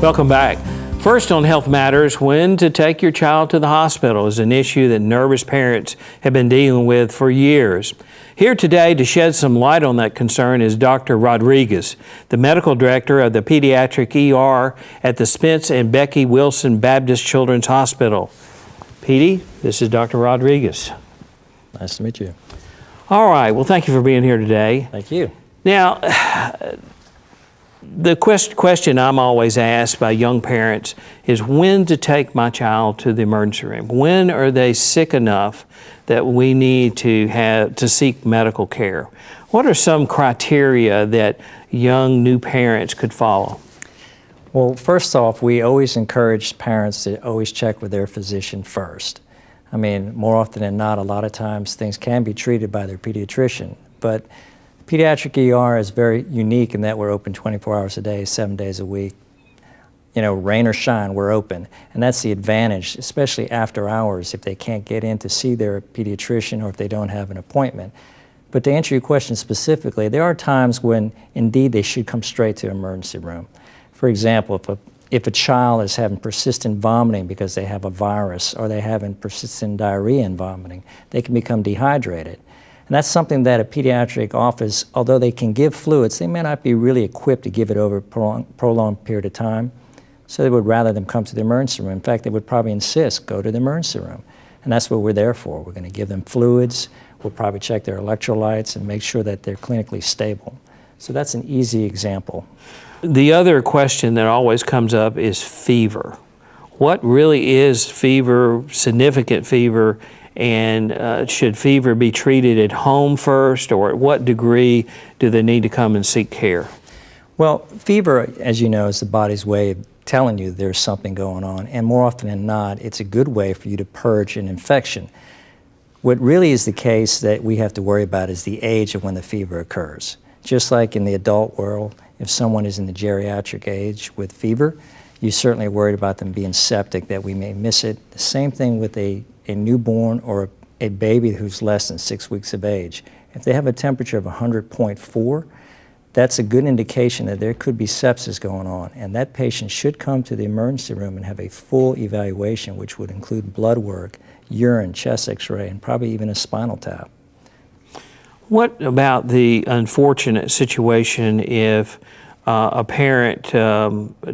Welcome back. First on Health Matters, when to take your child to the hospital is an issue that nervous parents have been dealing with for years. Here today to shed some light on that concern is Dr. Rodriguez, the medical director of the Pediatric ER at the Spence and Becky Wilson Baptist Children's Hospital. Petey, this is Dr. Rodriguez. Nice to meet you. All right, well, thank you for being here today. Thank you. Now, the question I'm always asked by young parents is when to take my child to the emergency room. When are they sick enough that we need to seek medical care? What are some criteria that young new parents could follow? Well, first off, we always encourage parents to always check with their physician first. I mean, more often than not, a lot of times things can be treated by their pediatrician, but Pediatric ER is very unique in that we're open 24 hours a day, 7 days a week. You know, rain or shine, we're open. And that's the advantage, especially after hours, if they can't get in to see their pediatrician or if they don't have an appointment. But to answer your question specifically, there are times when indeed they should come straight to emergency room. For example, if a child is having persistent vomiting because they have a virus or they're having persistent diarrhea and vomiting, they can become dehydrated. And that's something that a pediatric office, although they can give fluids, they may not be really equipped to give it over a prolonged period of time. So they would rather them come to the emergency room. In fact, they would probably insist, go to the emergency room. And that's what we're there for. We're going to give them fluids. We'll probably check their electrolytes and make sure that they're clinically stable. So that's an easy example. The other question that always comes up is fever. What really is fever, significant fever? And should fever be treated at home first, or at what degree do they need to come and seek care? Well, fever, as you know, is the body's way of telling you there's something going on, and more often than not, it's a good way for you to purge an infection. What really is the case that we have to worry about is the age of when the fever occurs. Just like in the adult world, if someone is in the geriatric age with fever, you're certainly worried about them being septic, that we may miss it. The same thing with a newborn or a baby who's less than 6 weeks of age. If they have a temperature of 100.4, that's a good indication that there could be sepsis going on, and that patient should come to the emergency room and have a full evaluation, which would include blood work, urine, chest x-ray, and probably even a spinal tap. What about the unfortunate situation if a parent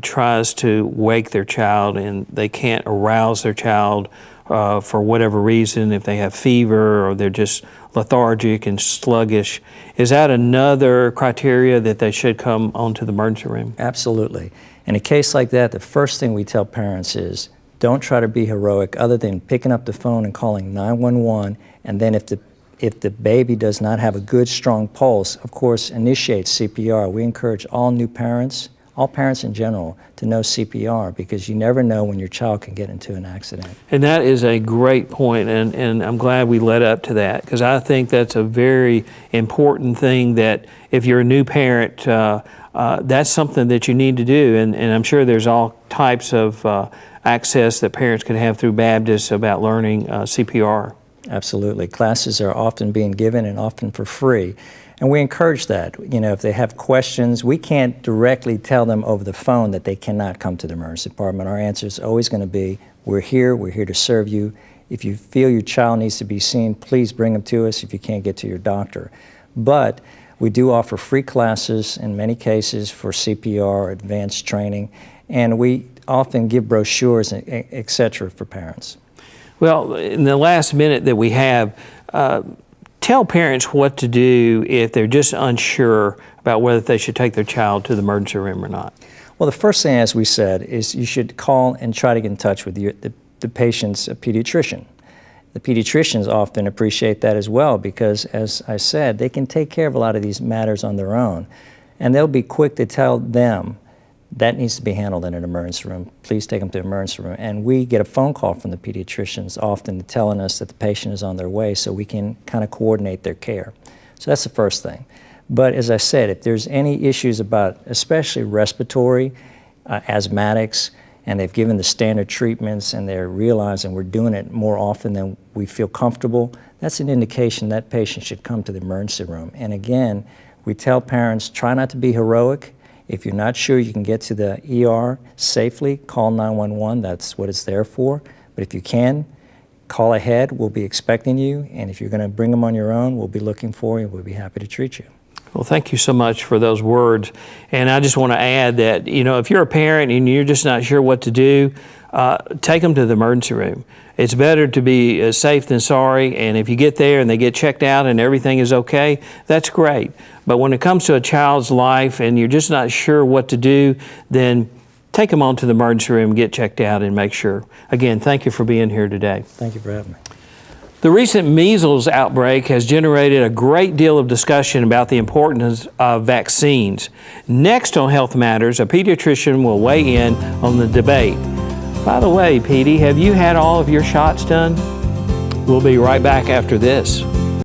tries to wake their child and they can't arouse their child for whatever reason, if they have fever or they're just lethargic and sluggish? Is that another criteria that they should come onto the emergency room? Absolutely. In a case like that, the first thing we tell parents is don't try to be heroic other than picking up the phone and calling 911, and then if the baby does not have a good, strong pulse, of course, initiate CPR. We encourage all new parents, all parents in general, to know CPR, because you never know when your child can get into an accident. And that is a great point, and I'm glad we led up to that, because I think that's a very important thing that if you're a new parent, that's something that you need to do, and I'm sure there's all types of access that parents can have through Baptist about learning CPR. Absolutely. Classes are often being given and often for free. And we encourage that. You know, if they have questions, we can't directly tell them over the phone that they cannot come to the emergency department. Our answer is always going to be, we're here to serve you. If you feel your child needs to be seen, please bring them to us if you can't get to your doctor. But we do offer free classes in many cases for CPR, advanced training, and we often give brochures, et cetera, for parents. Well, in the last minute that we have, tell parents what to do if they're just unsure about whether they should take their child to the emergency room or not. Well, the first thing, as we said, is you should call and try to get in touch with the patient's pediatrician. The pediatricians often appreciate that as well because, as I said, they can take care of a lot of these matters on their own. And they'll be quick to tell them that needs to be handled in an emergency room. Please take them to the emergency room. And we get a phone call from the pediatricians often telling us that the patient is on their way so we can kind of coordinate their care. So that's the first thing. But as I said, if there's any issues about especially respiratory, asthmatics, and they've given the standard treatments and they're realizing we're doing it more often than we feel comfortable, that's an indication that patient should come to the emergency room. And again, we tell parents, try not to be heroic. If you're not sure you can get to the ER safely, call 911. That's what it's there for. But if you can, call ahead. We'll be expecting you. And if you're going to bring them on your own, we'll be looking for you. We'll be happy to treat you. Well, thank you so much for those words. And I just want to add that, if you're a parent and you're just not sure what to do, take them to the emergency room. It's better to be safe than sorry, and if you get there and they get checked out and everything is okay, that's great. But when it comes to a child's life and you're just not sure what to do, then take them on to the emergency room, get checked out, and make sure. Again, thank you for being here today. Thank you for having me. The recent measles outbreak has generated a great deal of discussion about the importance of vaccines. Next on Health Matters, a pediatrician will weigh in on the debate. By the way, Petey, have you had all of your shots done? We'll be right back after this.